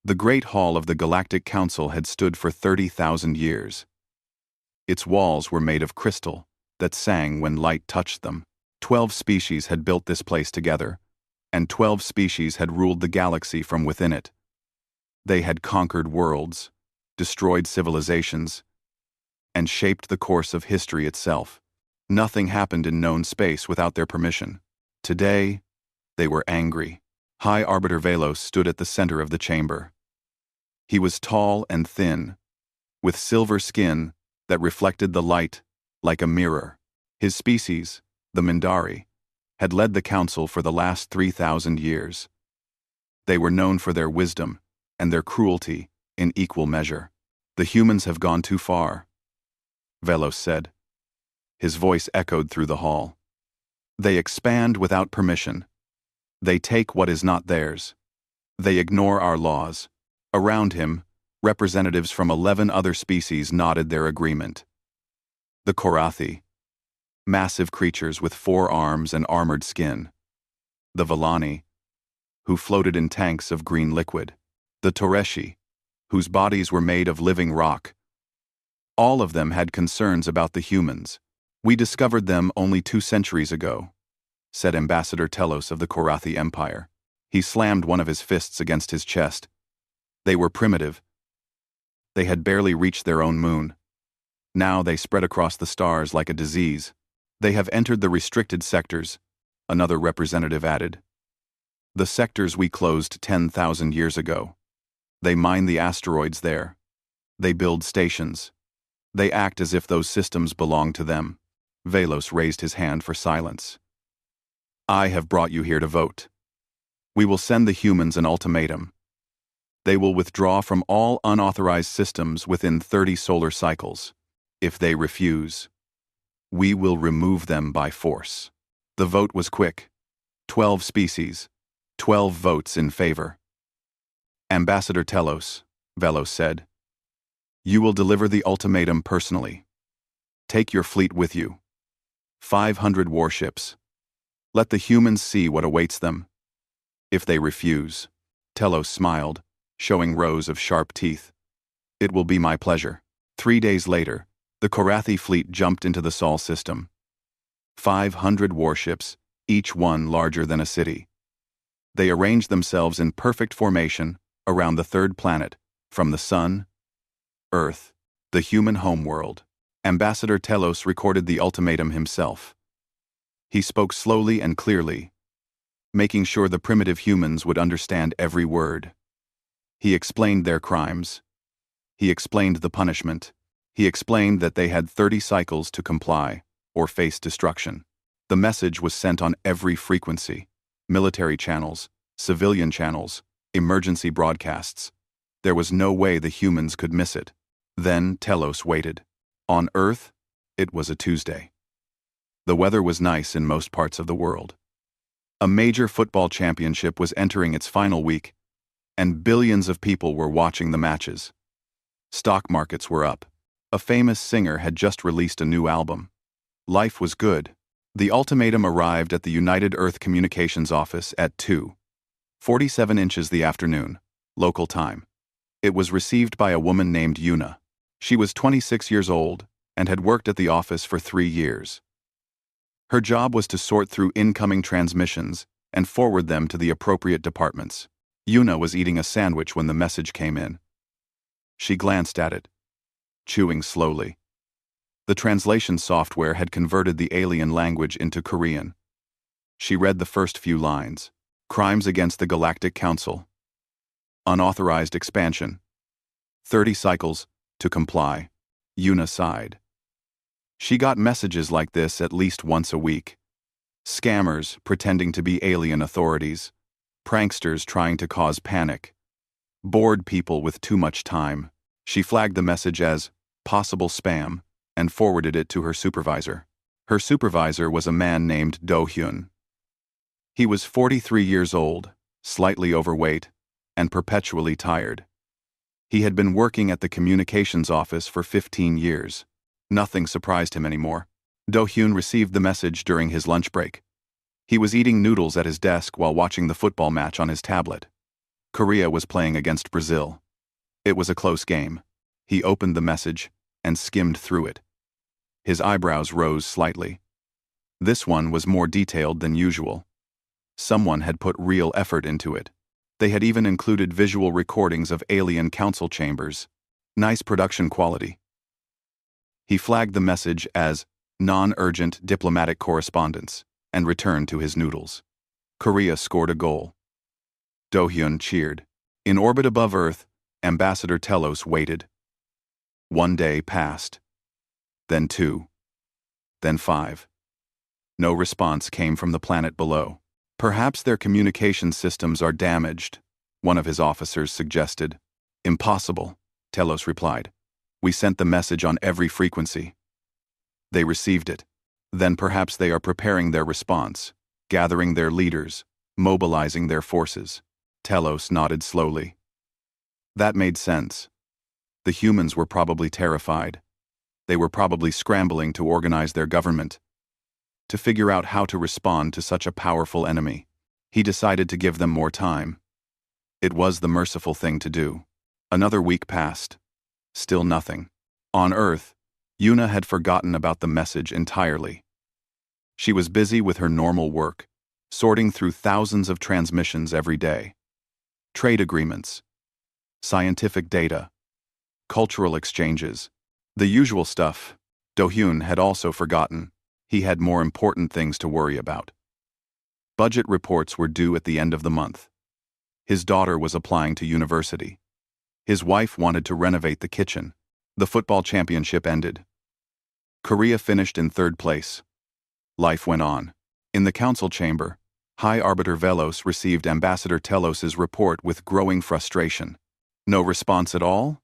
The Great Hall of the Galactic Council had stood for 30,000 years. Its walls were made of crystal that sang when light touched them. 12 species had built this place together, and 12 species had ruled the galaxy from within it. They had conquered worlds, destroyed civilizations, and shaped the course of history itself. Nothing happened in known space without their permission. Today, they were angry. High Arbiter Velos stood at the center of the chamber. He was tall and thin, with silver skin that reflected the light like a mirror. His species, the Mindari, had led the council for the last 3,000 years. They were known for their wisdom and their cruelty in equal measure. The humans have gone too far, Velos said. His voice echoed through the hall. They expand without permission. They take what is not theirs. They ignore our laws. Around him, representatives from 11 other species nodded their agreement. The Korathi, massive creatures with 4 arms and armored skin. The Villani, who floated in tanks of green liquid. The Toreshi, whose bodies were made of living rock. All of them had concerns about the humans. We discovered them only 2 centuries ago, said Ambassador Telos of the Korathi Empire. He slammed one of his fists against his chest. They were primitive. They had barely reached their own moon. Now they spread across the stars like a disease. They have entered the restricted sectors, another representative added. The sectors we closed 10,000 years ago. They mine the asteroids there. They build stations. They act as if those systems belong to them. Velos raised his hand for silence. I have brought you here to vote. We will send the humans an ultimatum. They will withdraw from all unauthorized systems within 30 solar cycles. If they refuse, we will remove them by force. The vote was quick. 12 species, 12 votes in favor. Ambassador Telos, Velos said, you will deliver the ultimatum personally. Take your fleet with you. 500 warships. Let the humans see what awaits them. If they refuse, Telos smiled, showing rows of sharp teeth. It will be my pleasure. 3 days later, the Korathi fleet jumped into the Sol system. 500 warships, each one larger than a city. They arranged themselves in perfect formation around the 3rd planet, from the Sun, Earth, the human homeworld. Ambassador Telos recorded the ultimatum himself. He spoke slowly and clearly, making sure the primitive humans would understand every word. He explained their crimes. He explained the punishment. He explained that they had 30 cycles to comply or face destruction. The message was sent on every frequency: military channels, civilian channels, emergency broadcasts. There was no way the humans could miss it. Then Telos waited. On Earth, it was a Tuesday. The weather was nice in most parts of the world. A major football championship was entering its final week, and billions of people were watching the matches. Stock markets were up. A famous singer had just released a new album. Life was good. The ultimatum arrived at the United Earth Communications Office at 2:47 inches the afternoon, local time. It was received by a woman named Yuna. She was 26 years old and had worked at the office for 3 years. Her job was to sort through incoming transmissions and forward them to the appropriate departments. Yuna was eating a sandwich when the message came in. She glanced at it, chewing slowly. The translation software had converted the alien language into Korean. She read the first few lines. Crimes against the Galactic Council. Unauthorized expansion. 30 cycles to comply. Yuna sighed. She got messages like this at least once a week. Scammers pretending to be alien authorities. Pranksters trying to cause panic. Bored people with too much time. She flagged the message as possible spam and forwarded it to her supervisor. Her supervisor was a man named Do-hyun. He was 43 years old, slightly overweight, and perpetually tired. He had been working at the communications office for 15 years. Nothing surprised him anymore. Do-hyun received the message during his lunch break. He was eating noodles at his desk while watching the football match on his tablet. Korea was playing against Brazil. It was a close game. He opened the message and skimmed through it. His eyebrows rose slightly. This one was more detailed than usual. Someone had put real effort into it. They had even included visual recordings of alien council chambers. Nice production quality. He flagged the message as non-urgent diplomatic correspondence and returned to his noodles. Korea scored a goal. Do-hyun cheered. In orbit above Earth, Ambassador Telos waited. 1 day passed. Then 2. Then 5. No response came from the planet below. Perhaps their communication systems are damaged, one of his officers suggested. Impossible, Telos replied. We sent the message on every frequency. They received it. Then perhaps they are preparing their response, gathering their leaders, mobilizing their forces. Telos nodded slowly. That made sense. The humans were probably terrified. They were probably scrambling to organize their government, to figure out how to respond to such a powerful enemy. He decided to give them more time. It was the merciful thing to do. Another week passed. Still nothing. On Earth, Yuna had forgotten about the message entirely. She was busy with her normal work, sorting through thousands of transmissions every day. Trade agreements, scientific data, cultural exchanges, the usual stuff. Do-hyun had also forgotten. He had more important things to worry about. Budget reports were due at the end of the month. His daughter was applying to university. His wife wanted to renovate the kitchen. The football championship ended. Korea finished in 3rd place. Life went on. In the council chamber, High Arbiter Velos received Ambassador Telos's report with growing frustration. No response at all?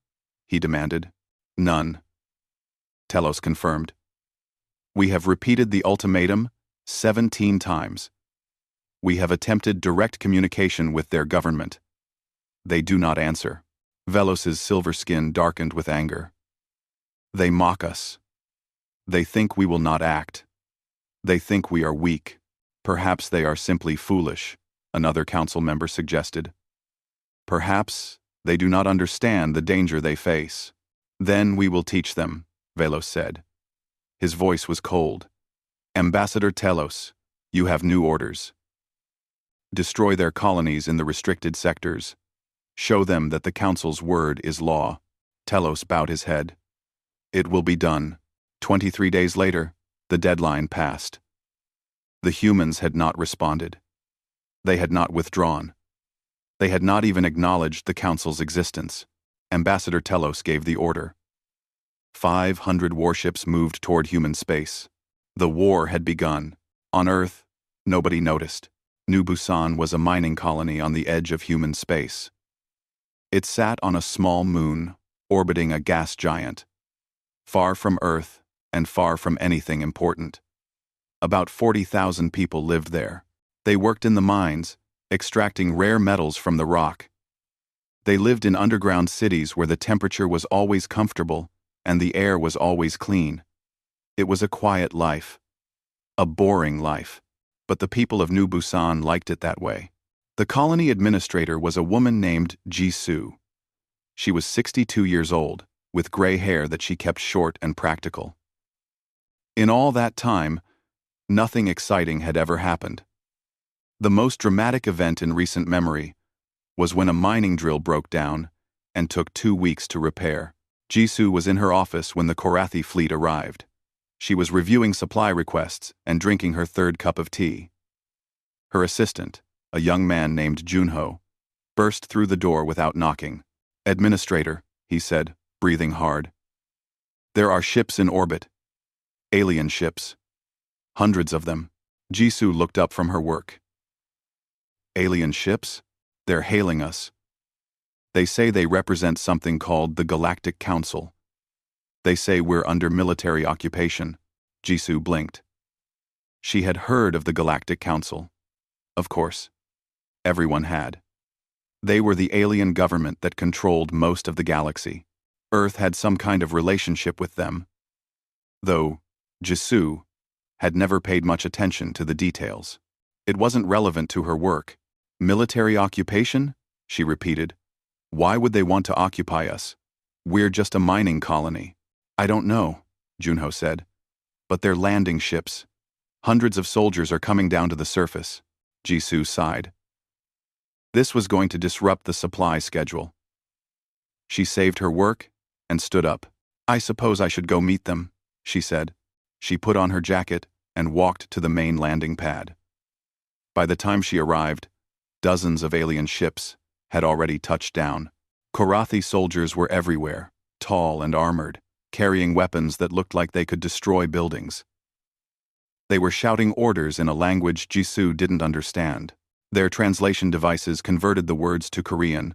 He demanded. None. Telos confirmed. We have repeated the ultimatum 17 times. We have attempted direct communication with their government. They do not answer. Velos's silver skin darkened with anger. They mock us. They think we will not act. They think we are weak. Perhaps they are simply foolish, another council member suggested. Perhaps they do not understand the danger they face. Then we will teach them, Velos said. His voice was cold. Ambassador Telos, you have new orders. Destroy their colonies in the restricted sectors. Show them that the council's word is law. Telos bowed his head. It will be done. 23 days later, the deadline passed. The humans had not responded. They had not withdrawn. They had not even acknowledged the council's existence. Ambassador Telos gave the order. 500 warships moved toward human space. The war had begun. On Earth, nobody noticed. New Busan was a mining colony on the edge of human space. It sat on a small moon, orbiting a gas giant. Far from Earth and far from anything important. About 40,000 people lived there. They worked in the mines, extracting rare metals from the rock. They lived in underground cities where the temperature was always comfortable and the air was always clean. It was a quiet life. A boring life. But the people of New Busan liked it that way. The colony administrator was a woman named Jisoo. She was 62 years old, with gray hair that she kept short and practical. In all that time, nothing exciting had ever happened. The most dramatic event in recent memory was when a mining drill broke down and took 2 weeks to repair. Jisoo was in her office when the Korathi fleet arrived. She was reviewing supply requests and drinking her 3rd cup of tea. Her assistant, a young man named Junho, burst through the door without knocking. Administrator, he said, breathing hard. There are ships in orbit. Alien ships. Hundreds of them. Jisoo looked up from her work. Alien ships? They're hailing us. They say they represent something called the Galactic Council. They say we're under military occupation. Jisoo blinked. She had heard of the Galactic Council. Of course. Everyone had. They were the alien government that controlled most of the galaxy. Earth had some kind of relationship with them. Though Jisoo had never paid much attention to the details. It wasn't relevant to her work. Military occupation? she repeated. Why would they want to occupy us? We're just a mining colony. I don't know, Junho said. But they're landing ships. Hundreds of soldiers are coming down to the surface. Jisoo sighed. This was going to disrupt the supply schedule. She saved her work and stood up. I suppose I should go meet them, she said. She put on her jacket and walked to the main landing pad. By the time she arrived, dozens of alien ships had already touched down. Korathi soldiers were everywhere, tall and armored, carrying weapons that looked like they could destroy buildings. They were shouting orders in a language Jisoo didn't understand. Their translation devices converted the words to Korean,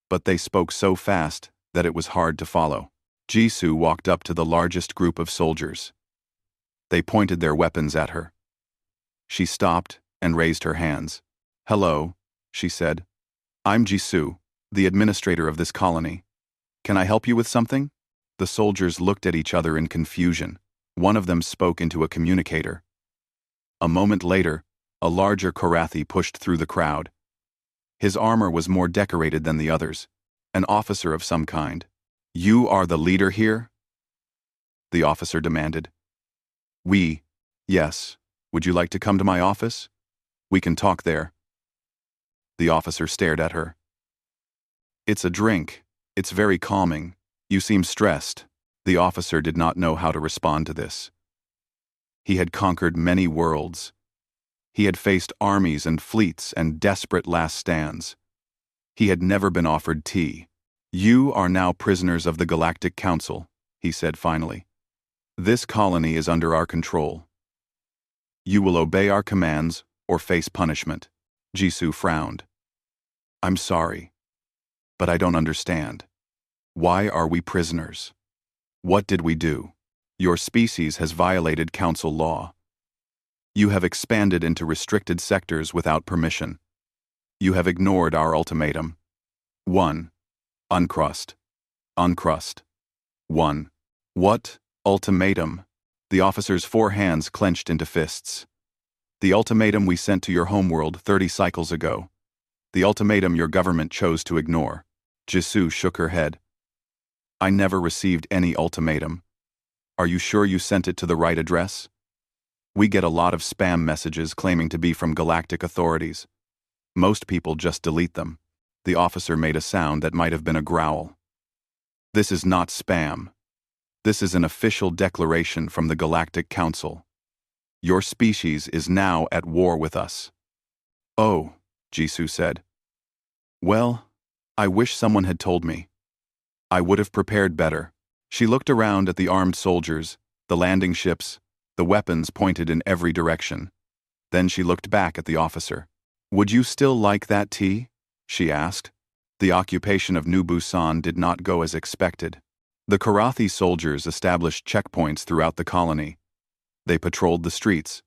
but they spoke so fast that it was hard to follow. Jisoo walked up to the largest group of soldiers. They pointed their weapons at her. She stopped and raised her hands. Hello, she said. I'm Jisoo, the administrator of this colony. Can I help you with something? The soldiers looked at each other in confusion. One of them spoke into a communicator. A moment later, a larger Korathi pushed through the crowd. His armor was more decorated than the others, an officer of some kind. You are the leader here? The officer demanded. Yes. Would you like to come to my office? We can talk there. The officer stared at her. It's a drink. It's very calming. You seem stressed. The officer did not know how to respond to this. He had conquered many worlds. He had faced armies and fleets and desperate last stands. He had never been offered tea. You are now prisoners of the Galactic Council, he said finally. This colony is under our control. You will obey our commands or face punishment. Jisoo frowned. I'm sorry, but I don't understand. Why are we prisoners? What did we do? Your species has violated council law. You have expanded into restricted sectors without permission. You have ignored our ultimatum. 1. Uncrust. Uncrust. 1. What? Ultimatum. The officer's 4 hands clenched into fists. The ultimatum we sent to your homeworld 30 cycles ago. The ultimatum your government chose to ignore. Jisoo shook her head. I never received any ultimatum. Are you sure you sent it to the right address? We get a lot of spam messages claiming to be from galactic authorities. Most people just delete them. The officer made a sound that might have been a growl. This is not spam. This is an official declaration from the Galactic Council. Your species is now at war with us. Oh, Jisoo said. Well, I wish someone had told me. I would have prepared better. She looked around at the armed soldiers, the landing ships, the weapons pointed in every direction. Then she looked back at the officer. Would you still like that tea? She asked. The occupation of New Busan did not go as expected. The Korathi soldiers established checkpoints throughout the colony. They patrolled the streets.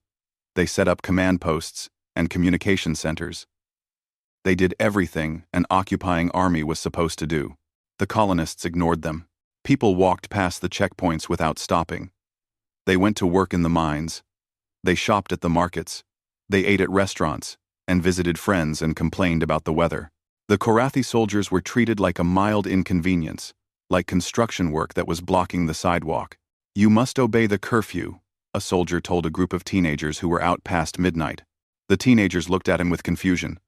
They set up command posts and communication centers. They did everything an occupying army was supposed to do. The colonists ignored them. People walked past the checkpoints without stopping. They went to work in the mines. They shopped at the markets. They ate at restaurants and visited friends and complained about the weather. The Korathi soldiers were treated like a mild inconvenience, like construction work that was blocking the sidewalk. You must obey the curfew, a soldier told a group of teenagers who were out past midnight. The teenagers looked at him with confusion.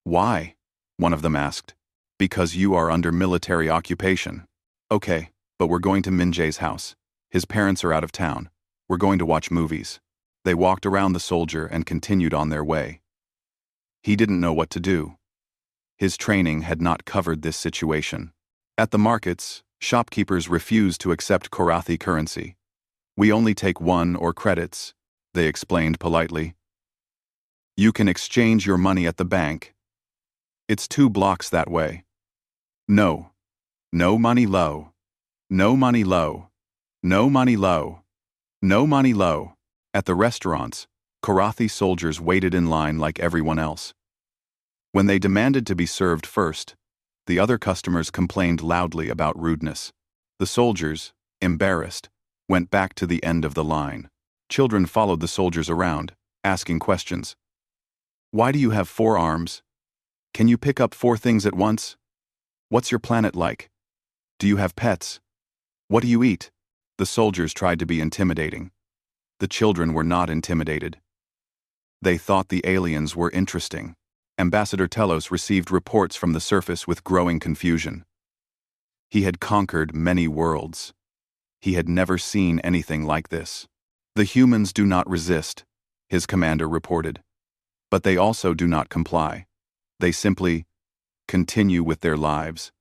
Why? One of them asked. Because you are under military occupation. Okay, but we're going to Minjae's house. His parents are out of town. We're going to watch movies. They walked around the soldier and continued on their way. He didn't know what to do. His training had not covered this situation. At the markets, shopkeepers refused to accept Korathi currency. We only take 1 or credits, they explained politely. You can exchange your money at the bank. It's 2 blocks that way. No. No money low. No money low. No money low. No money low. At the restaurants, Korathi soldiers waited in line like everyone else. When they demanded to be served first, the other customers complained loudly about rudeness. The soldiers, embarrassed, went back to the end of the line. Children followed the soldiers around, asking questions. Why do you have 4 arms? Can you pick up 4 things at once? What's your planet like? Do you have pets? What do you eat? The soldiers tried to be intimidating. The children were not intimidated. They thought the aliens were interesting. Ambassador Telos received reports from the surface with growing confusion. He had conquered many worlds. He had never seen anything like this. The humans do not resist, his commander reported. But they also do not comply. They simply continue with their lives.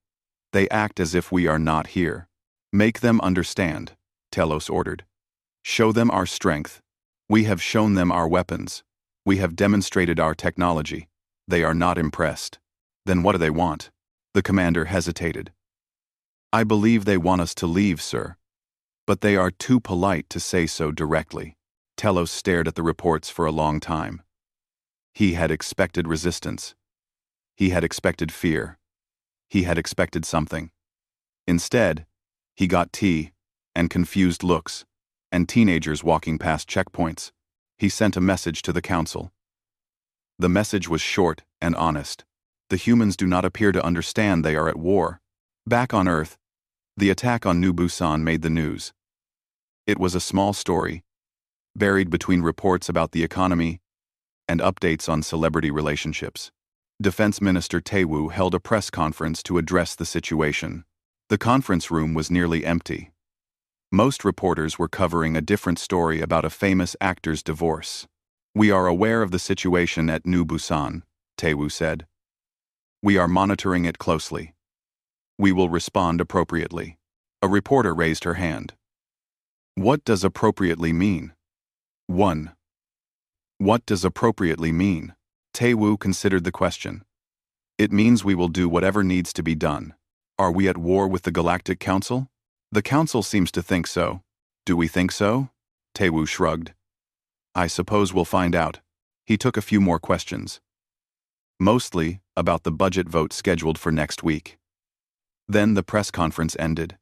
They act as if we are not here. Make them understand, Telos ordered. Show them our strength. We have shown them our weapons. We have demonstrated our technology. They are not impressed. Then what do they want? The commander hesitated. I believe they want us to leave, sir. But they are too polite to say so directly. Telos stared at the reports for a long time. He had expected resistance. He had expected fear. He had expected something. Instead, he got tea, and confused looks, and teenagers walking past checkpoints. He sent a message to the council. The message was short and honest. The humans do not appear to understand they are at war. Back on Earth, the attack on New Busan made the news. It was a small story, buried between reports about the economy and updates on celebrity relationships. Defense Minister Tae-woo held a press conference to address the situation. The conference room was nearly empty. Most reporters were covering a different story about a famous actor's divorce. We are aware of the situation at New Busan, Tae-woo said. We are monitoring it closely. We will respond appropriately. A reporter raised her hand. What does appropriately mean? 1. What does appropriately mean? Tae-woo considered the question. It means we will do whatever needs to be done. Are we at war with the Galactic Council? The Council seems to think so. Do we think so? Tae-woo shrugged. I suppose we'll find out. He took a few more questions. Mostly about the budget vote scheduled for next week. Then the press conference ended.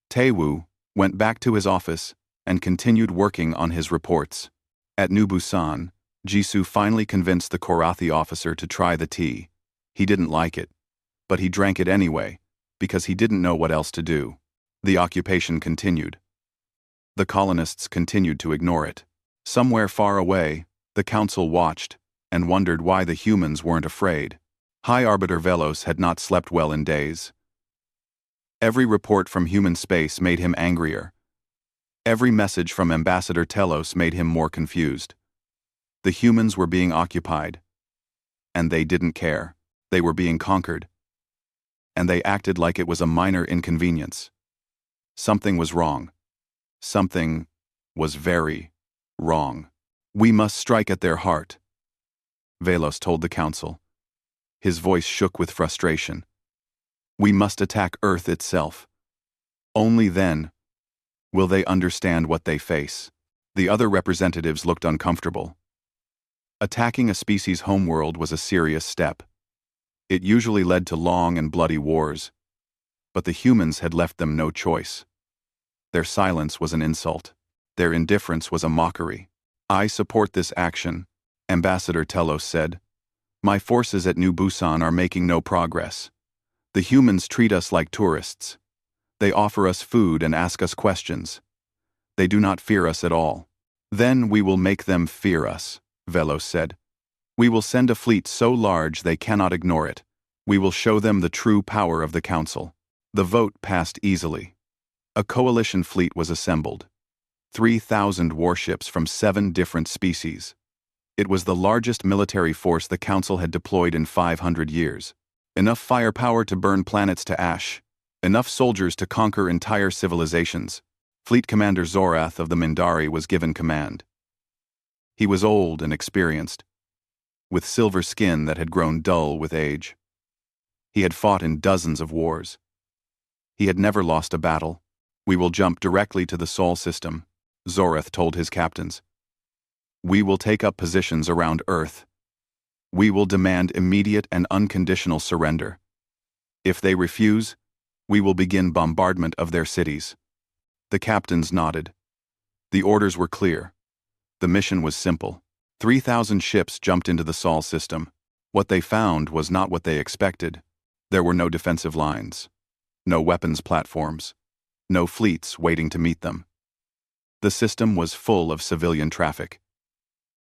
Tae-woo went back to his office and continued working on his reports. At New Busan, Jisoo finally convinced the Korathi officer to try the tea. He didn't like it, but he drank it anyway, because he didn't know what else to do. The occupation continued. The colonists continued to ignore it. Somewhere far away, the council watched and wondered why the humans weren't afraid. High Arbiter Velos had not slept well in days. Every report from human space made him angrier. Every message from Ambassador Telos made him more confused. The humans were being occupied. And they didn't care. They were being conquered. And they acted like it was a minor inconvenience. Something was wrong. Something was very wrong. We must strike at their heart, Velos told the council. His voice shook with frustration. We must attack Earth itself. Only then will they understand what they face. The other representatives looked uncomfortable. Attacking a species' homeworld was a serious step. It usually led to long and bloody wars. But the humans had left them no choice. Their silence was an insult. Their indifference was a mockery. I support this action, Ambassador Telos said. My forces at New Busan are making no progress. The humans treat us like tourists. They offer us food and ask us questions. They do not fear us at all. Then we will make them fear us, Velos said. We will send a fleet so large they cannot ignore it. We will show them the true power of the Council. The vote passed easily. A coalition fleet was assembled. 3,000 warships from 7 different species. It was the largest military force the Council had deployed in 500 years. Enough firepower to burn planets to ash. Enough soldiers to conquer entire civilizations. Fleet Commander Zorath of the Mindari was given command. He was old and experienced, with silver skin that had grown dull with age. He had fought in dozens of wars. He had never lost a battle. We will jump directly to the Sol system, Zorath told his captains. We will take up positions around Earth. We will demand immediate and unconditional surrender. If they refuse, we will begin bombardment of their cities. The captains nodded. The orders were clear. The mission was simple. 3,000 ships jumped into the Sol system. What they found was not what they expected. There were no defensive lines, no weapons platforms, no fleets waiting to meet them. The system was full of civilian traffic.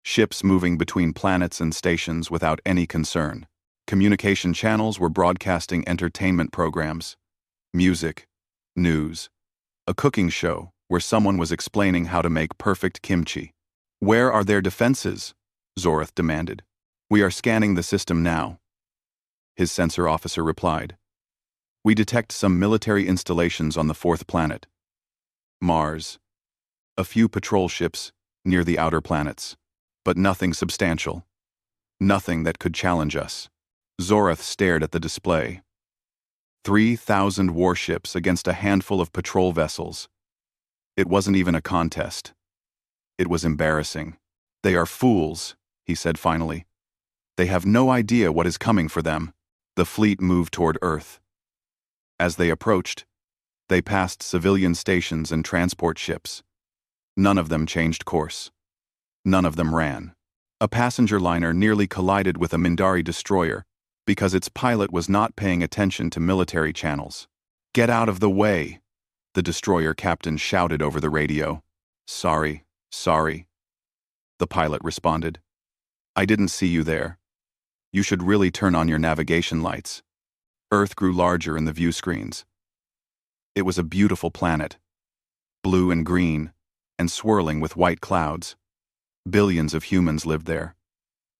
Ships moving between planets and stations without any concern. Communication channels were broadcasting entertainment programs, music, news, a cooking show where someone was explaining how to make perfect kimchi. Where are their defenses? Zorath demanded. We are scanning the system now. His sensor officer replied. We detect some military installations on the fourth planet, Mars. A few patrol ships near the outer planets, but nothing substantial. Nothing that could challenge us. Zorath stared at the display. 3,000 warships against a handful of patrol vessels. It wasn't even a contest. It was embarrassing. They are fools, he said finally. They have no idea what is coming for them. The fleet moved toward Earth. As they approached, they passed civilian stations and transport ships. None of them changed course. None of them ran. A passenger liner nearly collided with a Mindari destroyer because its pilot was not paying attention to military channels. Get out of the way, the destroyer captain shouted over the radio. Sorry. The pilot responded. I didn't see you there. You should really turn on your navigation lights. Earth grew larger in the view screens. It was a beautiful planet, blue and green, and swirling with white clouds. Billions of humans lived there.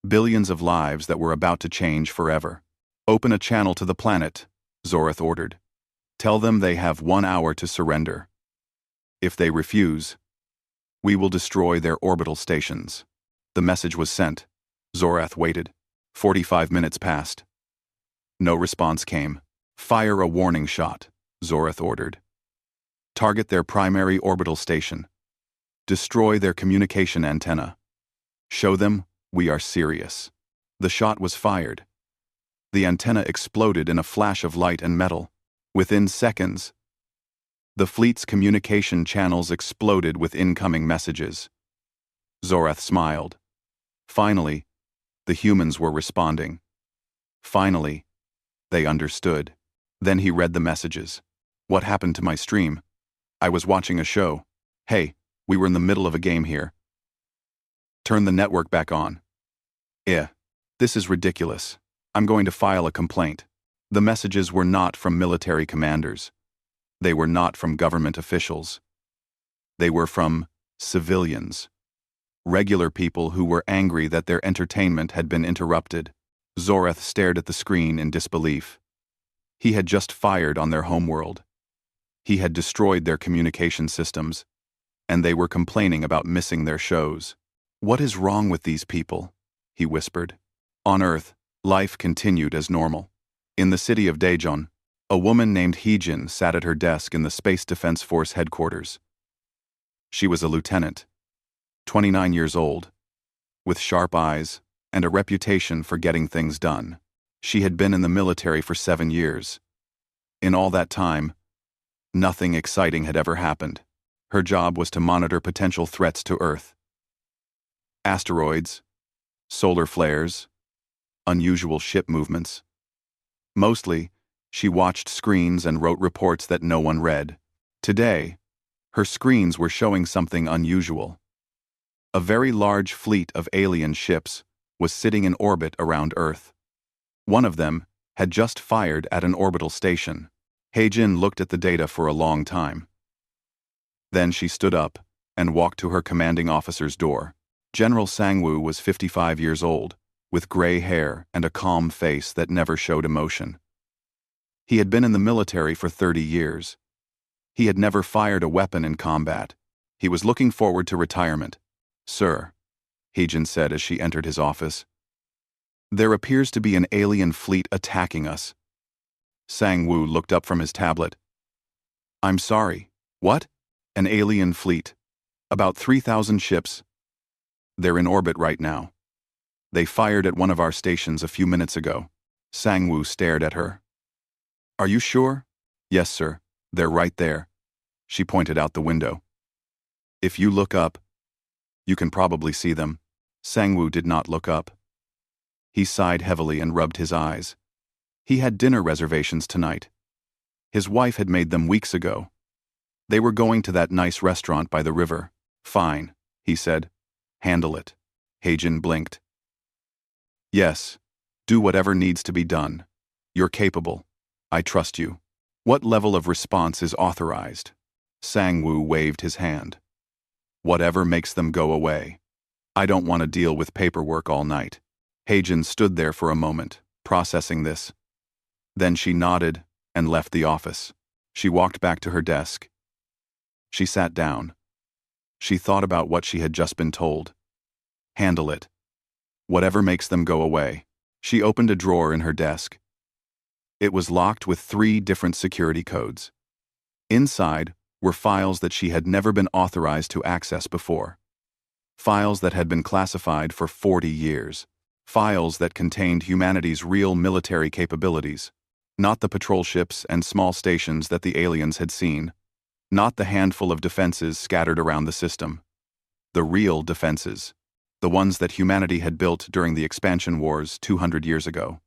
Billions of lives that were about to change forever. Open a channel to the planet, Zorath ordered. Tell them they have 1 hour to surrender. If they refuse, we will destroy their orbital stations. The message was sent. Zorath waited. 45 minutes passed. No response came. Fire a warning shot, Zorath ordered. Target their primary orbital station. Destroy their communication antenna. Show them we are serious. The shot was fired. The antenna exploded in a flash of light and metal. Within seconds, the fleet's communication channels exploded with incoming messages. Zorath smiled. Finally, the humans were responding. Finally, they understood. Then he read the messages. What happened to my stream? I was watching a show. Hey, we were in the middle of a game here. Turn the network back on. This is ridiculous. I'm going to file a complaint. The messages were not from military commanders. They were not from government officials. They were from civilians. Regular people who were angry that their entertainment had been interrupted. Zorath stared at the screen in disbelief. He had just fired on their homeworld. He had destroyed their communication systems, and they were complaining about missing their shows. What is wrong with these people? He whispered. On Earth, life continued as normal. In the city of Daejeon, a woman named Heejin sat at her desk in the Space Defense Force headquarters. She was a lieutenant, 29 years old, with sharp eyes and a reputation for getting things done. She had been in the military for 7 years. In all that time, nothing exciting had ever happened. Her job was to monitor potential threats to Earth. Asteroids, solar flares, unusual ship movements. Mostly, she watched screens and wrote reports that no one read. Today, her screens were showing something unusual. A very large fleet of alien ships was sitting in orbit around Earth. One of them had just fired at an orbital station. Heijin looked at the data for a long time. Then she stood up and walked to her commanding officer's door. General Sangwoo was 55 years old, with gray hair and a calm face that never showed emotion. He had been in the military for 30 years. He had never fired a weapon in combat. He was looking forward to retirement. Sir, Heijin said as she entered his office, there appears to be an alien fleet attacking us. Sangwoo looked up from his tablet. I'm sorry, what? An alien fleet. About 3,000 ships. They're in orbit right now. They fired at one of our stations a few minutes ago. Sangwoo stared at her. Are you sure? Yes, sir. They're right there. She pointed out the window. If you look up, you can probably see them. Sangwoo did not look up. He sighed heavily and rubbed his eyes. He had dinner reservations tonight. His wife had made them weeks ago. They were going to that nice restaurant by the river. Fine, he said. Handle it. Heijin blinked. Yes. Do whatever needs to be done. You're capable. I trust you. What level of response is authorized? Sang-woo waved his hand. Whatever makes them go away. I don't want to deal with paperwork all night. Heijin stood there for a moment, processing this. Then she nodded and left the office. She walked back to her desk. She sat down. She thought about what she had just been told. Handle it. Whatever makes them go away. She opened a drawer in her desk. It was locked with 3 different security codes. Inside were files that she had never been authorized to access before. Files that had been classified for 40 years. Files that contained humanity's real military capabilities. Not the patrol ships and small stations that the aliens had seen. Not the handful of defenses scattered around the system. The real defenses. The ones that humanity had built during the expansion wars 200 years ago.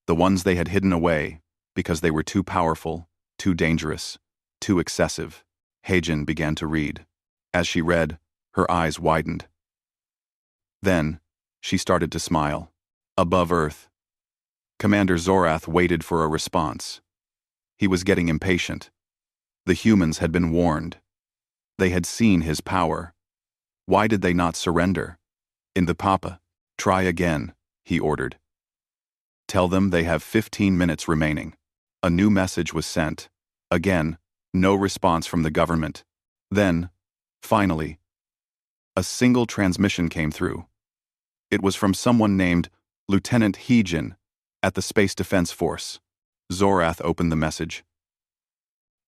The ones they had hidden away because they were too powerful, too dangerous, too excessive. Heijin began to read. As she read, her eyes widened. Then, she started to smile. Above Earth. Commander Zorath waited for a response. He was getting impatient. The humans had been warned. They had seen his power. Why did they not surrender? In the Papa, try again, he ordered. Tell them they have 15 minutes remaining. A new message was sent. Again, no response from the government. Then, finally, a single transmission came through. It was from someone named Lieutenant Heijin at the Space Defense Force. Zorath opened the message.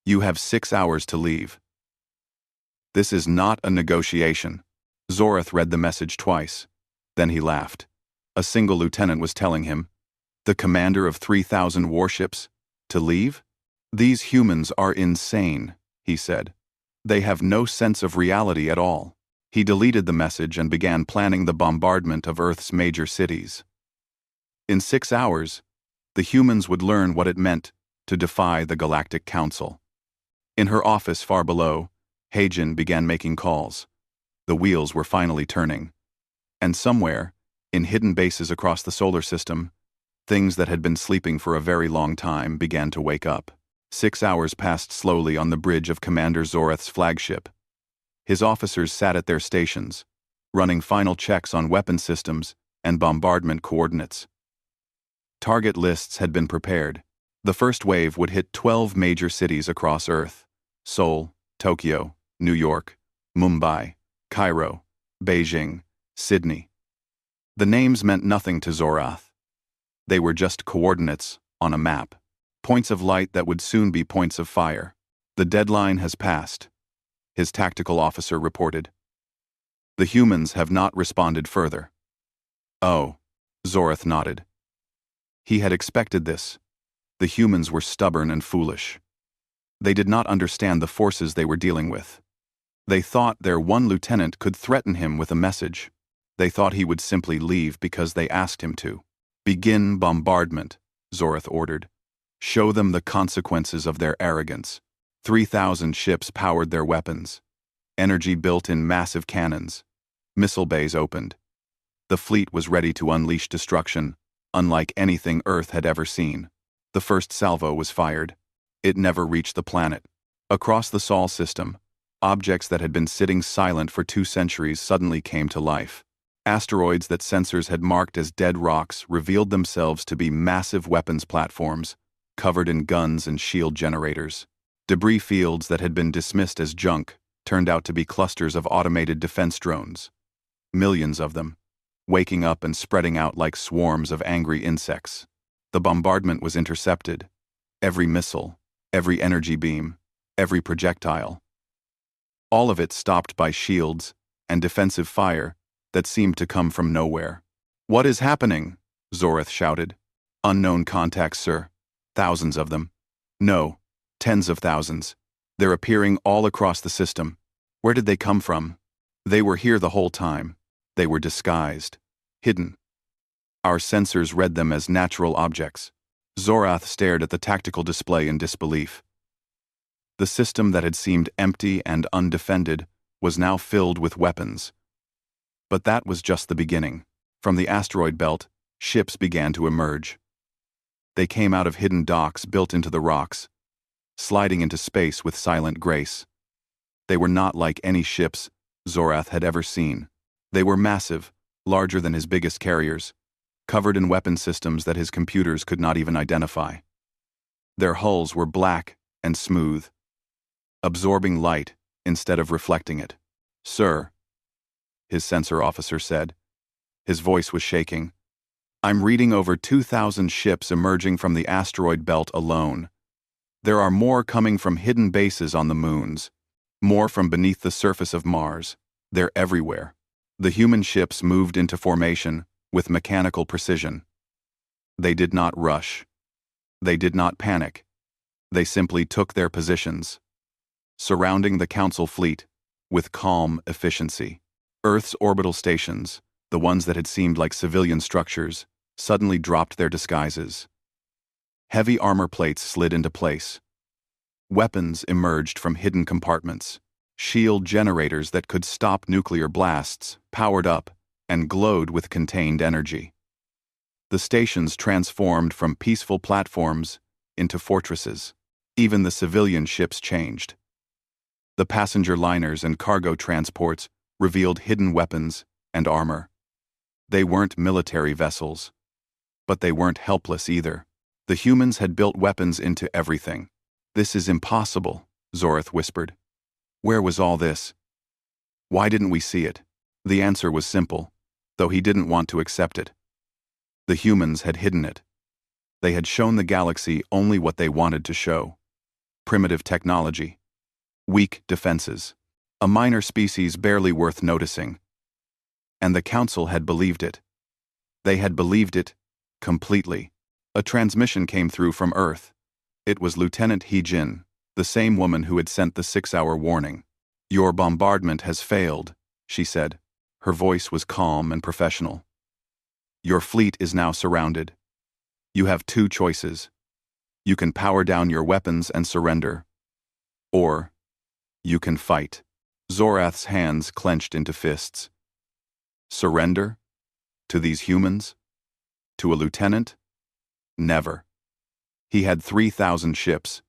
You have 6 hours to leave. This is not a negotiation. Zorath read the message twice. Then he laughed. A single lieutenant was telling him, the commander of 3,000 warships, to leave? These humans are insane, he said. They have no sense of reality at all. He deleted the message and began planning the bombardment of Earth's major cities. In 6 hours, the humans would learn what it meant to defy the Galactic Council. In her office far below, Heijin began making calls. The wheels were finally turning. And somewhere, in hidden bases across the solar system, things that had been sleeping for a very long time began to wake up. 6 hours passed slowly on the bridge of Commander Zorath's flagship. His officers sat at their stations, running final checks on weapon systems and bombardment coordinates. Target lists had been prepared. The first wave would hit 12 major cities across Earth: Seoul, Tokyo, New York, Mumbai, Cairo, Beijing, Sydney. The names meant nothing to Zorath. They were just coordinates on a map, points of light that would soon be points of fire. The deadline has passed, his tactical officer reported. The humans have not responded further. Oh, Zorath nodded. He had expected this. The humans were stubborn and foolish. They did not understand the forces they were dealing with. They thought their one lieutenant could threaten him with a message. They thought he would simply leave because they asked him to. Begin bombardment, Zorath ordered. Show them the consequences of their arrogance. 3,000 ships powered their weapons. Energy built in massive cannons. Missile bays opened. The fleet was ready to unleash destruction, unlike anything Earth had ever seen. The first salvo was fired. It never reached the planet. Across the Sol system, objects that had been sitting silent for 2 centuries suddenly came to life. Asteroids that sensors had marked as dead rocks revealed themselves to be massive weapons platforms, covered in guns and shield generators. Debris fields that had been dismissed as junk turned out to be clusters of automated defense drones. Millions of them, waking up and spreading out like swarms of angry insects. The bombardment was intercepted. Every missile, every energy beam, every projectile. All of it stopped by shields and defensive fire that seemed to come from nowhere. What is happening? Zorath shouted. Unknown contacts, sir. Thousands of them. No, tens of thousands. They're appearing all across the system. Where did they come from? They were here the whole time. They were disguised, hidden. Our sensors read them as natural objects. Zorath stared at the tactical display in disbelief. The system that had seemed empty and undefended was now filled with weapons. But that was just the beginning. From the asteroid belt, ships began to emerge. They came out of hidden docks built into the rocks, sliding into space with silent grace. They were not like any ships Zorath had ever seen. They were massive, larger than his biggest carriers, covered in weapon systems that his computers could not even identify. Their hulls were black and smooth, absorbing light instead of reflecting it. "Sir," his sensor officer said. His voice was shaking. "I'm reading over 2,000 ships emerging from the asteroid belt alone. There are more coming from hidden bases on the moons, more from beneath the surface of Mars. They're everywhere." The human ships moved into formation with mechanical precision. They did not rush. They did not panic. They simply took their positions, surrounding the Council fleet with calm efficiency. Earth's orbital stations, the ones that had seemed like civilian structures, suddenly dropped their disguises. Heavy armor plates slid into place. Weapons emerged from hidden compartments. Shield generators that could stop nuclear blasts powered up and glowed with contained energy. The stations transformed from peaceful platforms into fortresses. Even the civilian ships changed. The passenger liners and cargo transports revealed hidden weapons and armor. They weren't military vessels, but they weren't helpless either. The humans had built weapons into everything. "This is impossible," Zorath whispered. "Where was all this? Why didn't we see it?" The answer was simple, though he didn't want to accept it. The humans had hidden it. They had shown the galaxy only what they wanted to show. Primitive technology, weak defenses, a minor species barely worth noticing. And the Council had believed it. They had believed it completely. A transmission came through from Earth. It was Lieutenant He-Jin, the same woman who had sent the 6-hour warning. "Your bombardment has failed," she said. Her voice was calm and professional. "Your fleet is now surrounded. You have two choices. You can power down your weapons and surrender. Or you can fight." Zorath's hands clenched into fists. Surrender? To these humans? To a lieutenant? Never. He had 3,000 ships.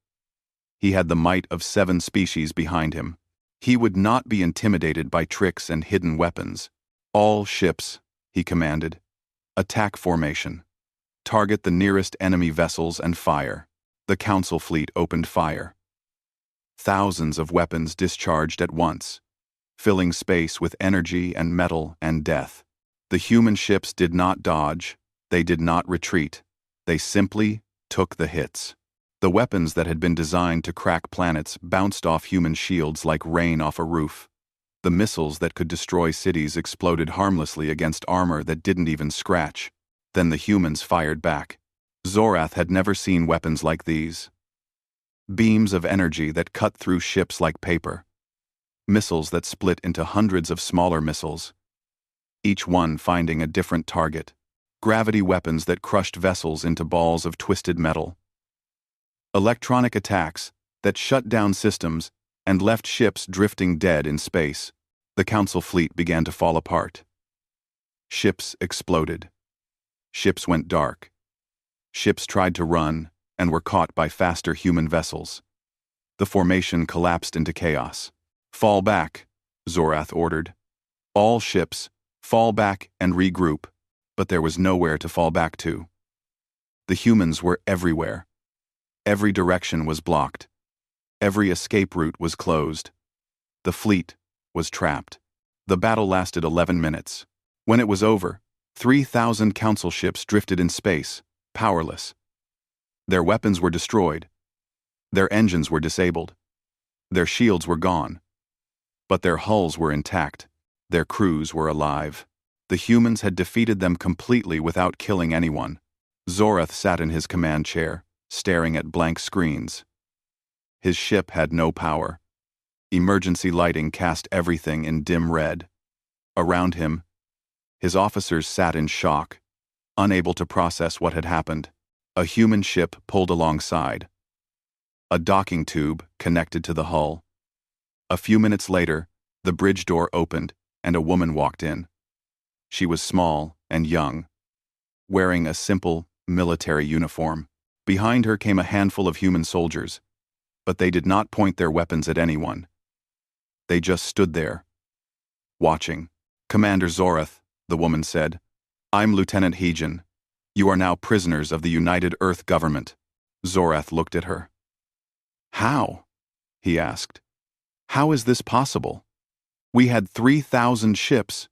He had the might of 7 species behind him. He would not be intimidated by tricks and hidden weapons. "All ships," he commanded. "Attack formation. Target the nearest enemy vessels and fire." The Council fleet opened fire. Thousands of weapons discharged at once, filling space with energy and metal and death. The human ships did not dodge. They did not retreat. They simply took the hits. The weapons that had been designed to crack planets bounced off human shields like rain off a roof. The missiles that could destroy cities exploded harmlessly against armor that didn't even scratch. Then the humans fired back. Zorath had never seen weapons like these. Beams of energy that cut through ships like paper. Missiles that split into hundreds of smaller missiles, each one finding a different target. Gravity weapons that crushed vessels into balls of twisted metal. Electronic attacks that shut down systems and left ships drifting dead in space. The Council fleet began to fall apart. Ships exploded. Ships went dark. Ships tried to run and were caught by faster human vessels. The formation collapsed into chaos. "Fall back," Zorath ordered. "All ships, fall back and regroup." But there was nowhere to fall back to. The humans were everywhere. Every direction was blocked. Every escape route was closed. The fleet was trapped. The battle lasted 11 minutes. When it was over, 3,000 Council ships drifted in space, powerless. Their weapons were destroyed. Their engines were disabled. Their shields were gone. But their hulls were intact. Their crews were alive. The humans had defeated them completely without killing anyone. Zorath sat in his command chair, staring at blank screens. His ship had no power. Emergency lighting cast everything in dim red. Around him, his officers sat in shock, unable to process what had happened. A human ship pulled alongside. A docking tube connected to the hull. A few minutes later, the bridge door opened and a woman walked in. She was small and young, wearing a simple military uniform. Behind her came a handful of human soldiers, but they did not point their weapons at anyone. They just stood there, watching. "Commander Zorath," the woman said, "I'm Lieutenant Heejin. You are now prisoners of the United Earth government." Zorath looked at her. "How?" he asked. "How is this possible? We had 3,000 ships.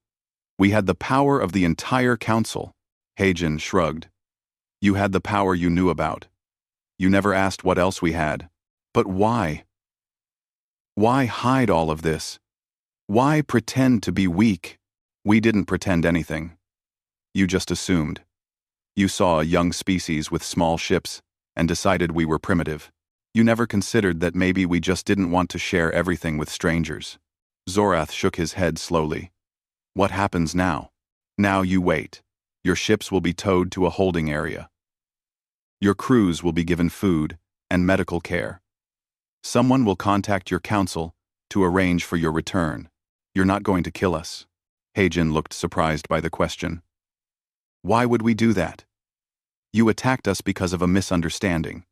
We had the power of the entire council." Heijin shrugged. "You had the power you knew about. You never asked what else we had. But why? Why hide all of this? Why pretend to be weak?" "We didn't pretend anything. You just assumed. You saw a young species with small ships and decided we were primitive. You never considered that maybe we just didn't want to share everything with strangers." Zorath shook his head slowly. "What happens now? Now you wait. Your ships will be towed to a holding area. Your crews will be given food and medical care. Someone will contact your council to arrange for your return. You're not going to kill us." Heijin looked surprised by the question. "Why would we do that? You attacked us because of a misunderstanding.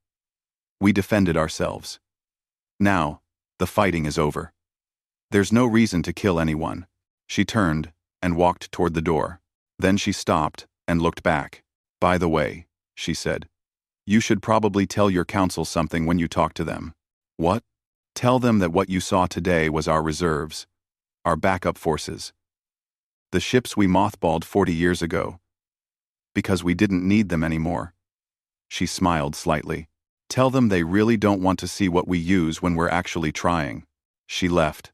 We defended ourselves. Now, the fighting is over. There's no reason to kill anyone." She turned and walked toward the door. Then she stopped and looked back. "By the way," she said, "you should probably tell your council something when you talk to them." "What?" "Tell them that what you saw today was our reserves, our backup forces. The ships we mothballed 40 years ago, because we didn't need them anymore." She smiled slightly. "Tell them they really don't want to see what we use when we're actually trying." She left.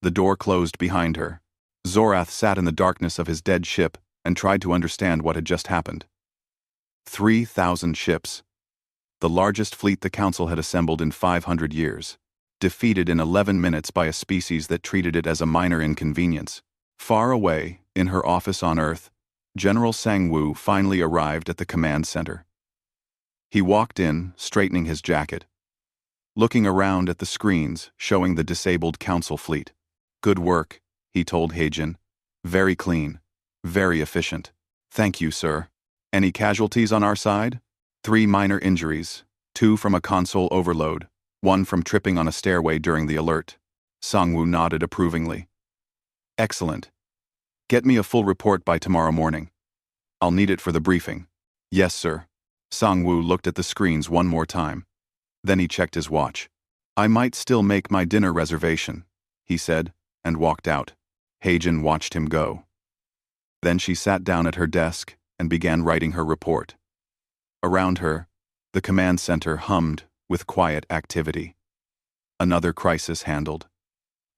The door closed behind her. Zorath sat in the darkness of his dead ship and tried to understand what had just happened. 3,000 ships. The largest fleet the Council had assembled in 500 years. Defeated in 11 minutes by a species that treated it as a minor inconvenience. Far away, in her office on Earth, General Sang-woo finally arrived at the command center. He walked in, straightening his jacket, looking around at the screens showing the disabled Council fleet. "Good work," he told Heijin. "Very clean. Very efficient." "Thank you, sir." "Any casualties on our side?" "3 minor injuries, 2 from a console overload, 1 from tripping on a stairway during the alert." Sang-woo nodded approvingly. "Excellent. Get me a full report by tomorrow morning. I'll need it for the briefing." "Yes, sir." Sang-woo looked at the screens one more time. Then he checked his watch. "I might still make my dinner reservation," he said, and walked out. Heijin watched him go. Then she sat down at her desk and began writing her report. Around her, the command center hummed with quiet activity. Another crisis handled.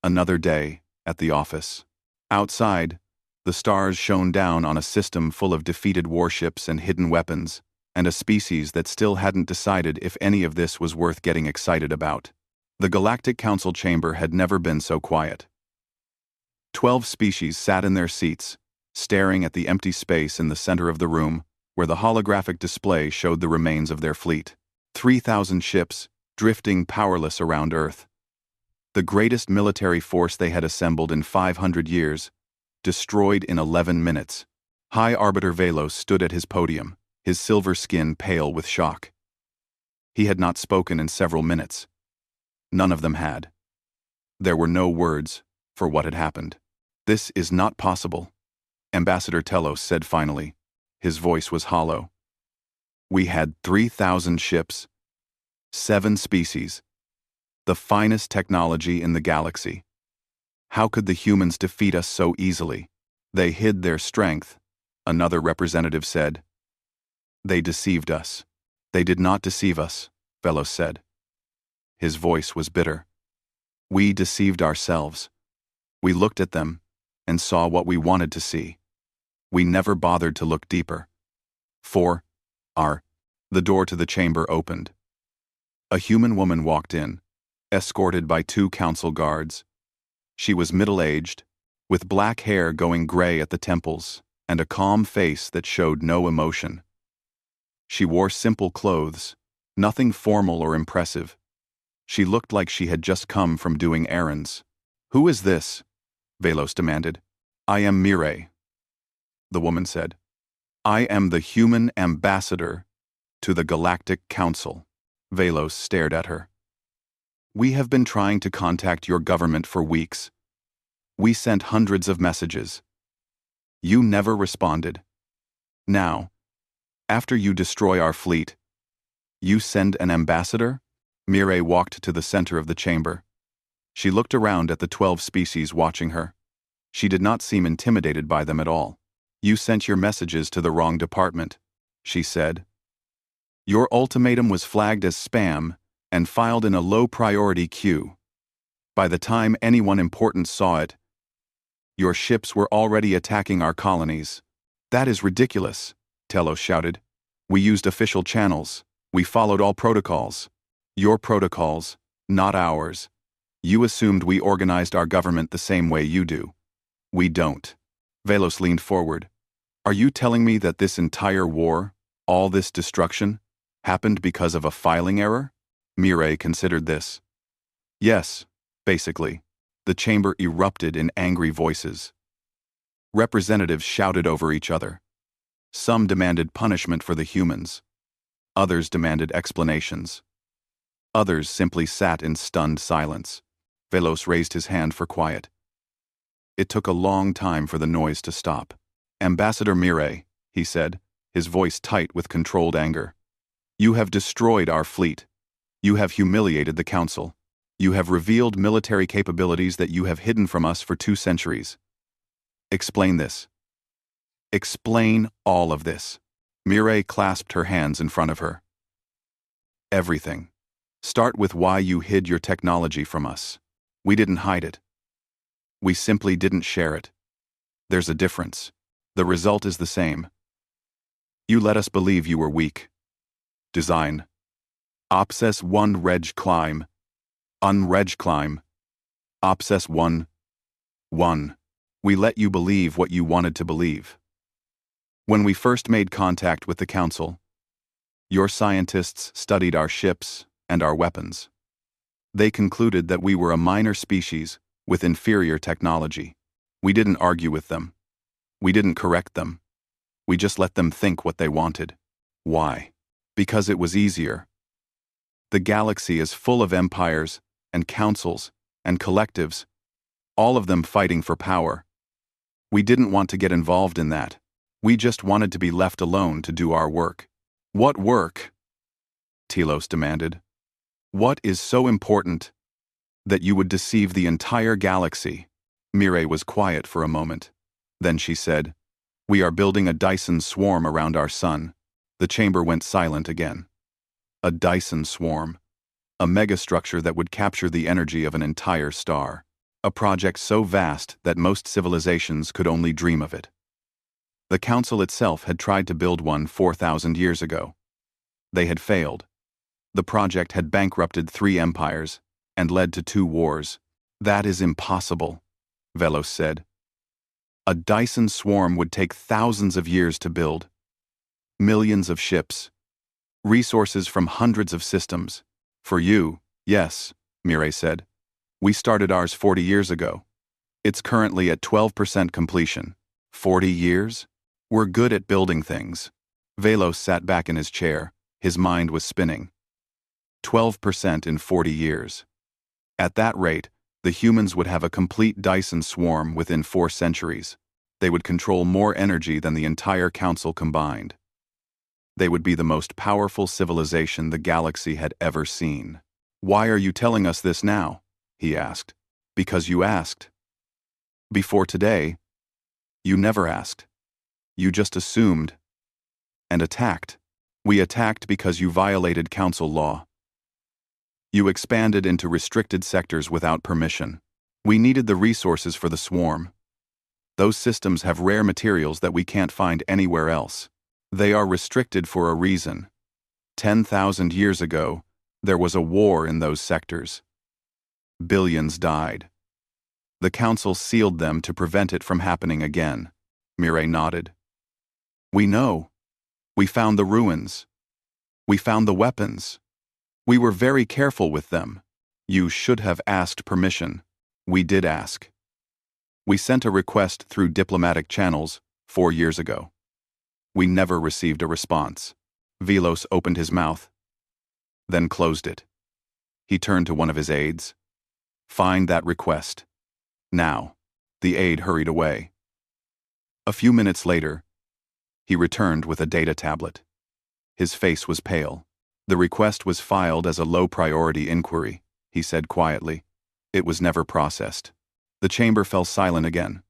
Another day at the office. Outside, the stars shone down on a system full of defeated warships and hidden weapons, and a species that still hadn't decided if any of this was worth getting excited about. The Galactic Council chamber had never been so quiet. 12 species sat in their seats, staring at the empty space in the center of the room, where the holographic display showed the remains of their fleet. 3,000 ships, drifting powerless around Earth. The greatest military force they had assembled in 500 years, destroyed in 11 minutes. High Arbiter Velos stood at his podium, his silver skin pale with shock. He had not spoken in several minutes. None of them had. There were no words for what had happened. "This is not possible," Ambassador Telos said finally. His voice was hollow. "We had 3,000 ships, 7 species, the finest technology in the galaxy. How could the humans defeat us so easily?" "They hid their strength," another representative said. "They deceived us." "They did not deceive us," Velos said. His voice was bitter. "We deceived ourselves. We looked at them and saw what we wanted to see. We never bothered to look deeper." The door to the chamber opened. A human woman walked in, escorted by 2 council guards. She was middle-aged, with black hair going gray at the temples and a calm face that showed no emotion. She wore simple clothes, nothing formal or impressive. She looked like she had just come from doing errands. "Who is this?" Velos demanded. "I am Mireille," the woman said. "I am the human ambassador to the Galactic Council." Velos stared at her. "We have been trying to contact your government for weeks. We sent hundreds of messages. You never responded. Now, after you destroy our fleet, you send an ambassador?" Mireille walked to the center of the chamber. She looked around at the 12 species watching her. She did not seem intimidated by them at all. "You sent your messages to the wrong department," she said. "Your ultimatum was flagged as spam and filed in a low-priority queue. By the time anyone important saw it, your ships were already attacking our colonies." "That is ridiculous," Telos shouted. "We used official channels. We followed all protocols." "Your protocols, not ours. You assumed we organized our government the same way you do. We don't." Velos leaned forward. "Are you telling me that this entire war, all this destruction, happened because of a filing error?" Mireille considered this. "Yes, basically." The chamber erupted in angry voices. Representatives shouted over each other. Some demanded punishment for the humans. Others demanded explanations. Others simply sat in stunned silence. Velos raised his hand for quiet. It took a long time for the noise to stop. "Ambassador Mireille," he said, his voice tight with controlled anger. "You have destroyed our fleet. You have humiliated the Council. You have revealed military capabilities that you have hidden from us for 2 centuries. Explain this. Explain all of this." Mireille clasped her hands in front of her. "Everything. Start with why you hid your technology from us. We didn't hide it. We simply didn't share it. There's a difference. The result is the same. You let us believe you were weak. Design. Opses 1 reg climb. Unreg climb. Opses 1. 1. We let you believe what you wanted to believe. When we first made contact with the Council, your scientists studied our ships and our weapons. They concluded that we were a minor species with inferior technology. We didn't argue with them. We didn't correct them. We just let them think what they wanted. Why? Because it was easier. The galaxy is full of empires and councils and collectives, all of them fighting for power. We didn't want to get involved in that. We just wanted to be left alone to do our work." "What work?" Telos demanded. "What is so important that you would deceive the entire galaxy?" Mireille was quiet for a moment. Then she said, "We are building a Dyson swarm around our sun." The chamber went silent again. A Dyson swarm. A megastructure that would capture the energy of an entire star. A project so vast that most civilizations could only dream of it. The Council itself had tried to build one 4,000 years ago. They had failed. The project had bankrupted 3 empires and led to 2 wars. "That is impossible," Velos said. "A Dyson swarm would take thousands of years to build. Millions of ships. Resources from hundreds of systems. For you, yes," Mireille said. "We started ours 40 years ago. It's currently at 12% completion. 40 years? We're good at building things." Velos sat back in his chair. His mind was spinning. 12% in 40 years. At that rate, the humans would have a complete Dyson swarm within 4 centuries. They would control more energy than the entire Council combined. They would be the most powerful civilization the galaxy had ever seen. "Why are you telling us this now?" he asked. "Because you asked. Before today, you never asked. You just assumed. And attacked. We attacked because you violated Council law. You expanded into restricted sectors without permission. We needed the resources for the swarm. Those systems have rare materials that we can't find anywhere else. They are restricted for a reason. 10,000 years ago, there was a war in those sectors. Billions died. The Council sealed them to prevent it from happening again." Mireille nodded. We know. We found the ruins. We found the weapons. We were very careful with them. You should have asked permission. We did ask. We sent a request through diplomatic channels 4 years ago. We never received a response. Velos opened his mouth, then closed it. He turned to one of his aides. Find that request. Now. The aide hurried away. A few minutes later, he returned with a data tablet. His face was pale. The request was filed as a low-priority inquiry, he said quietly. It was never processed. The chamber fell silent again.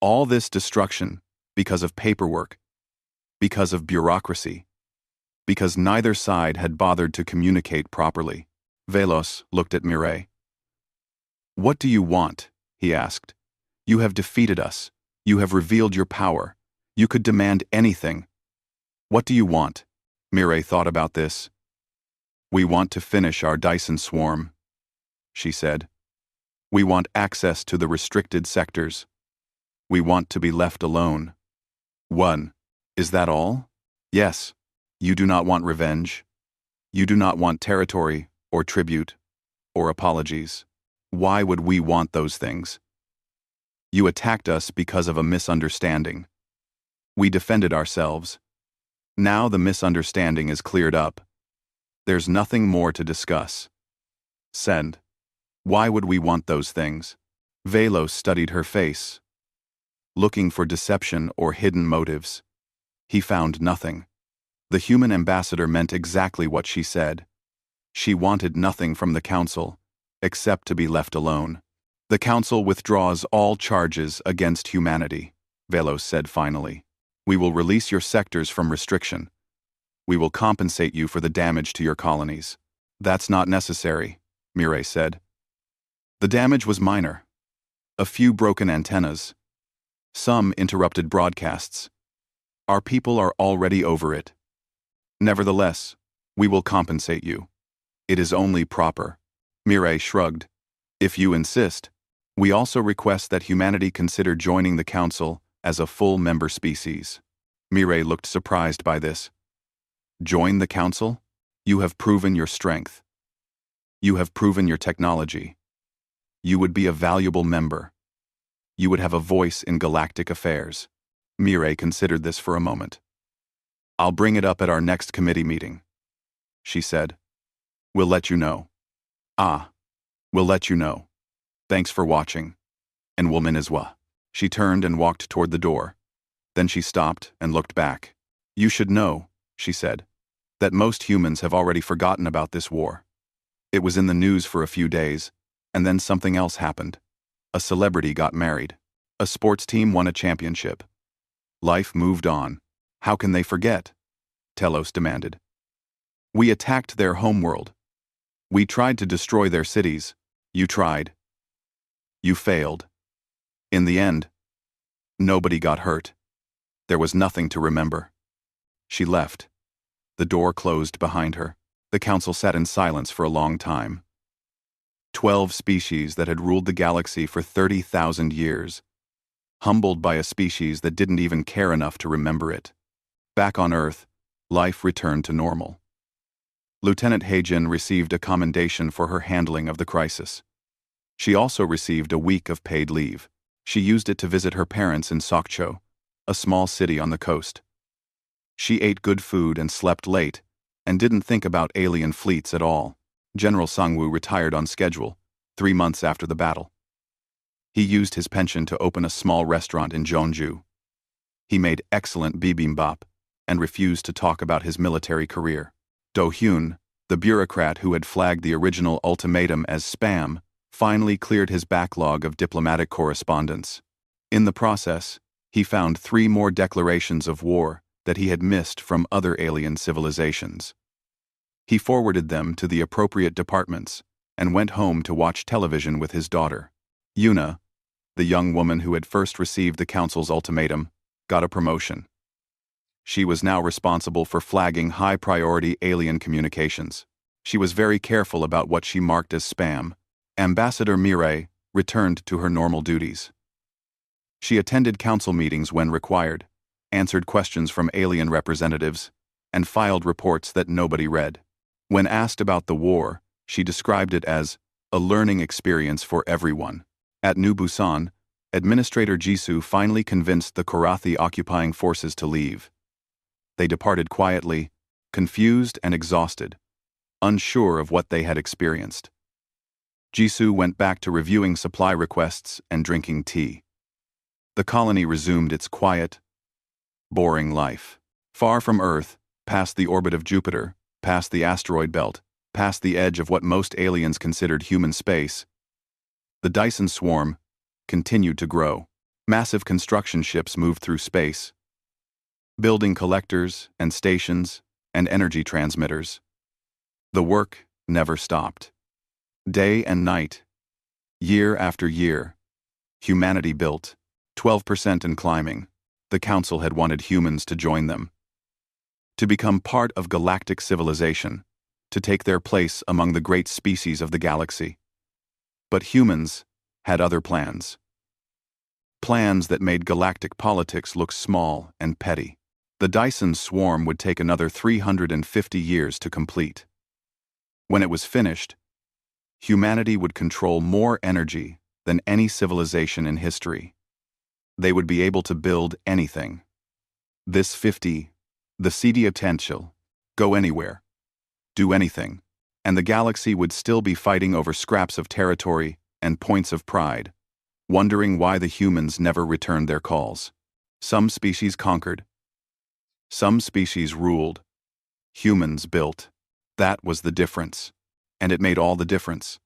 All this destruction, because of paperwork, because of bureaucracy, because neither side had bothered to communicate properly. Velos looked at Mireille. What do you want? He asked. You have defeated us. You have revealed your power. You could demand anything. What do you want? Mireille thought about this. We want to finish our Dyson swarm, she said. We want access to the restricted sectors. We want to be left alone. 1. Is that all? Yes. You do not want revenge. You do not want territory, or tribute, or apologies. Why would we want those things? You attacked us because of a misunderstanding. We defended ourselves. Now the misunderstanding is cleared up. There's nothing more to discuss. Send. Why would we want those things? Velos studied her face, looking for deception or hidden motives. He found nothing. The human ambassador meant exactly what she said. She wanted nothing from the council, except to be left alone. The council withdraws all charges against humanity, Velos said finally. We will release your sectors from restriction. We will compensate you for the damage to your colonies. That's not necessary, Mireille said. The damage was minor. A few broken antennas. Some interrupted broadcasts. Our people are already over it. Nevertheless, we will compensate you. It is only proper. Mireille shrugged. If you insist, we also request that humanity consider joining the council as a full member species. Mireille looked surprised by this. Join the council? You have proven your strength. You have proven your technology. You would be a valuable member. You would have a voice in galactic affairs. Mireille considered this for a moment. I'll bring it up at our next committee meeting, she said. We'll let you know. We'll let you know. Thanks for watching. And woman as well. She turned and walked toward the door. Then she stopped and looked back. You should know, she said, that most humans have already forgotten about this war. It was in the news for a few days, and then something else happened. A celebrity got married. A sports team won a championship. Life moved on. How can they forget? Telos demanded. We attacked their homeworld. We tried to destroy their cities. You tried. You failed. In the end, nobody got hurt. There was nothing to remember. She left. The door closed behind her. The council sat in silence for a long time. 12 species that had ruled the galaxy for 30,000 years, humbled by a species that didn't even care enough to remember it. Back on Earth, life returned to normal. Lieutenant Heijin received a commendation for her handling of the crisis. She also received a week of paid leave. She used it to visit her parents in Sokcho, a small city on the coast. She ate good food and slept late, and didn't think about alien fleets at all. General Sangwoo retired on schedule, 3 months after the battle. He used his pension to open a small restaurant in Jeonju. He made excellent bibimbap, and refused to talk about his military career. Do Hyun, the bureaucrat who had flagged the original ultimatum as spam, finally cleared his backlog of diplomatic correspondence. In the process, he found 3 more declarations of war that he had missed from other alien civilizations. He forwarded them to the appropriate departments and went home to watch television with his daughter. Yuna, the young woman who had first received the council's ultimatum, got a promotion. She was now responsible for flagging high-priority alien communications. She was very careful about what she marked as spam. Ambassador Mireille returned to her normal duties. She attended council meetings when required, answered questions from alien representatives, and filed reports that nobody read. When asked about the war, she described it as a learning experience for everyone. At New Busan, Administrator Jisoo finally convinced the Korathi occupying forces to leave. They departed quietly, confused and exhausted, unsure of what they had experienced. Jisoo went back to reviewing supply requests and drinking tea. The colony resumed its quiet, boring life. Far from Earth, past the orbit of Jupiter, past the asteroid belt, past the edge of what most aliens considered human space, the Dyson swarm continued to grow. Massive construction ships moved through space, building collectors and stations and energy transmitters. The work never stopped. Day and night, year after year, humanity built, 12% and climbing. The Council had wanted humans to join them, to become part of galactic civilization, to take their place among the great species of the galaxy. But humans had other plans. Plans that made galactic politics look small and petty. The Dyson swarm would take another 350 years to complete. When it was finished, humanity would control more energy than any civilization in history. They would be able to build anything. This 50, the CD potential, go anywhere, do anything, and the galaxy would still be fighting over scraps of territory and points of pride, wondering why the humans never returned their calls. Some species conquered. Some species ruled. Humans built. That was the difference. And it made all the difference.